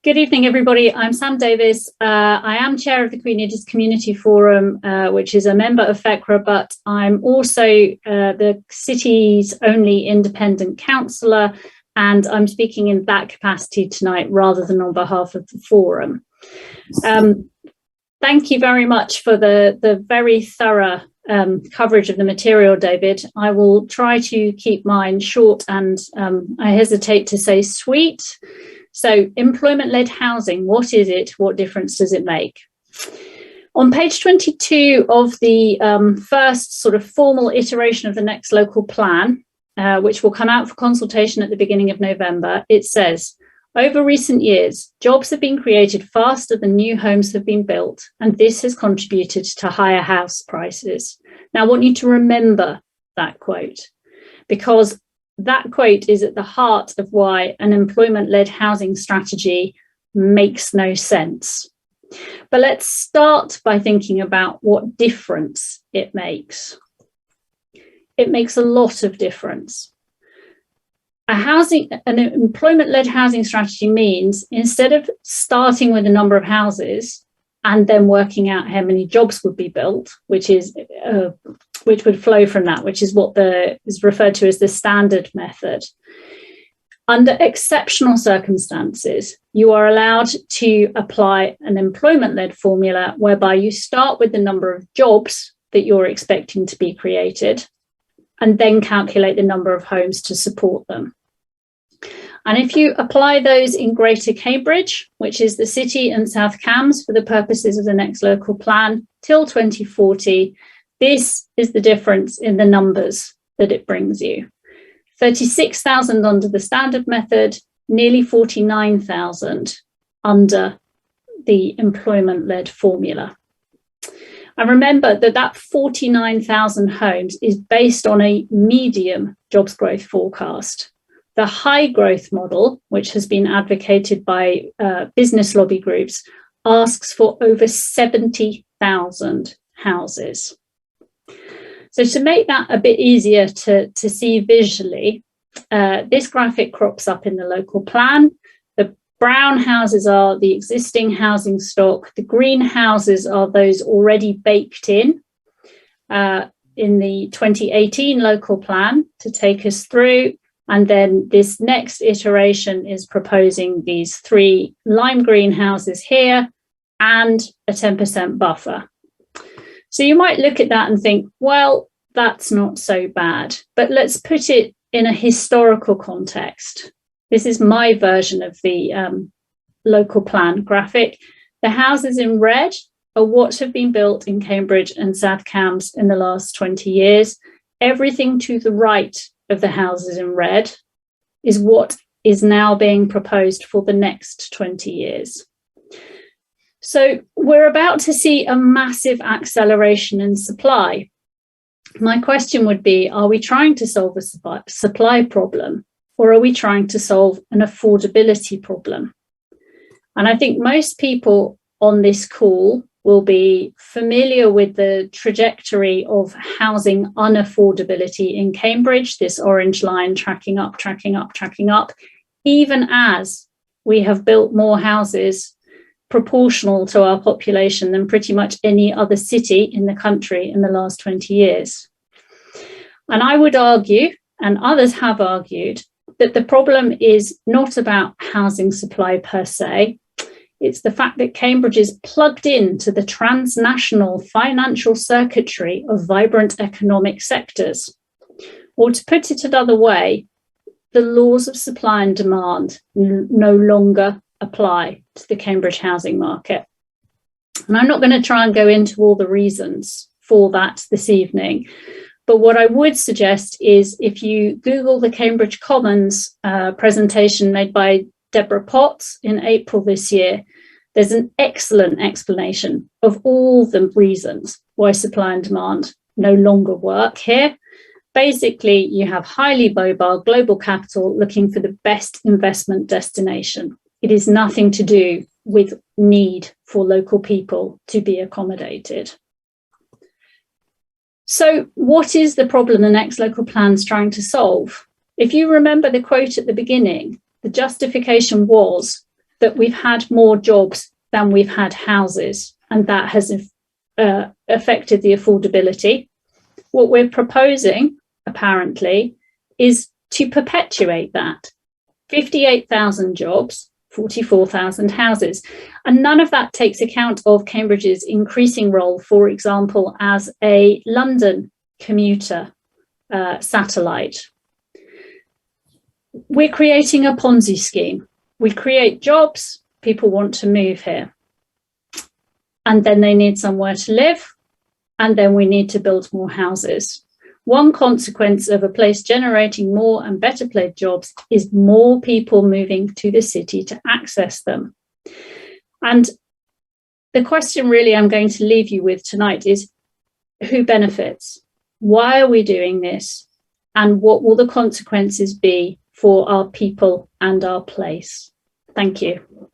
Good evening, everybody. I'm Sam Davies. I am chair of the Queen Edith Community Forum, which is a member of FeCRA, but I'm also the city's only independent councillor, and I'm speaking in that capacity tonight rather than on behalf of the forum. Thank you very much for the very thorough coverage of the material, David. I will try to keep mine short and I hesitate to say sweet. So employment-led housing, what is it? What difference does it make? On page 22 of the first sort of formal iteration of the next local plan, which will come out for consultation at the beginning of November, it says, over recent years, jobs have been created faster than new homes have been built, and this has contributed to higher house prices. Now, I want you to remember that quote, because that quote is at the heart of why an employment-led housing strategy makes no sense. But let's start by thinking about what difference it makes. It makes a lot of difference. An employment-led housing strategy means instead of starting with a number of houses and then working out how many jobs would be built, which would flow from that, which is what is referred to as the standard method. Under exceptional circumstances, you are allowed to apply an employment-led formula whereby you start with the number of jobs that you're expecting to be created and then calculate the number of homes to support them. And if you apply those in Greater Cambridge, which is the city and South Cambs for the purposes of the next local plan, till 2040, this is the difference in the numbers that it brings you. 36,000 under the standard method, nearly 49,000 under the employment-led formula. And remember that 49,000 homes is based on a medium jobs growth forecast. The high growth model, which has been advocated by business lobby groups, asks for over 70,000 houses. So to make that a bit easier to see visually, this graphic crops up in the local plan. The brown houses are the existing housing stock. The green houses are those already baked in the 2018 local plan to take us through. And then this next iteration is proposing these 3 lime green houses here and a 10% buffer. So you might look at that and think, well, that's not so bad. But let's put it in a historical context. This is my version of the local plan graphic. The houses in red are what have been built in Cambridge and South Cambs in the last 20 years. Everything to the right of the houses in red is what is now being proposed for the next 20 years. So we're about to see a massive acceleration in supply. My question would be, are we trying to solve a supply problem, or are we trying to solve an affordability problem? And I think most people on this call will be familiar with the trajectory of housing unaffordability in Cambridge, this orange line tracking up, even as we have built more houses proportional to our population than pretty much any other city in the country in the last 20 years. And I would argue, and others have argued, that the problem is not about housing supply per se. It's the fact that Cambridge is plugged into the transnational financial circuitry of vibrant economic sectors. Or to put it another way, the laws of supply and demand no longer apply to the Cambridge housing market. And I'm not going to try and go into all the reasons for that this evening. But what I would suggest is if you Google the Cambridge Commons presentation made by Deborah Potts in April this year, there's an excellent explanation of all the reasons why supply and demand no longer work here. Basically, you have highly mobile global capital looking for the best investment destination. It is nothing to do with need for local people to be accommodated. So what is the problem the next local plan is trying to solve? If you remember the quote at the beginning, the justification was that we've had more jobs than we've had houses, and that has affected the affordability. What we're proposing, apparently, is to perpetuate that. 58,000 jobs, 44,000 houses. And none of that takes account of Cambridge's increasing role, for example, as a London commuter satellite. We're creating a Ponzi scheme. We create jobs, people want to move here. And then they need somewhere to live. And then we need to build more houses. One consequence of a place generating more and better paid jobs is more people moving to the city to access them. And the question really I'm going to leave you with tonight is, who benefits? Why are we doing this? And what will the consequences be for our people and our place? Thank you.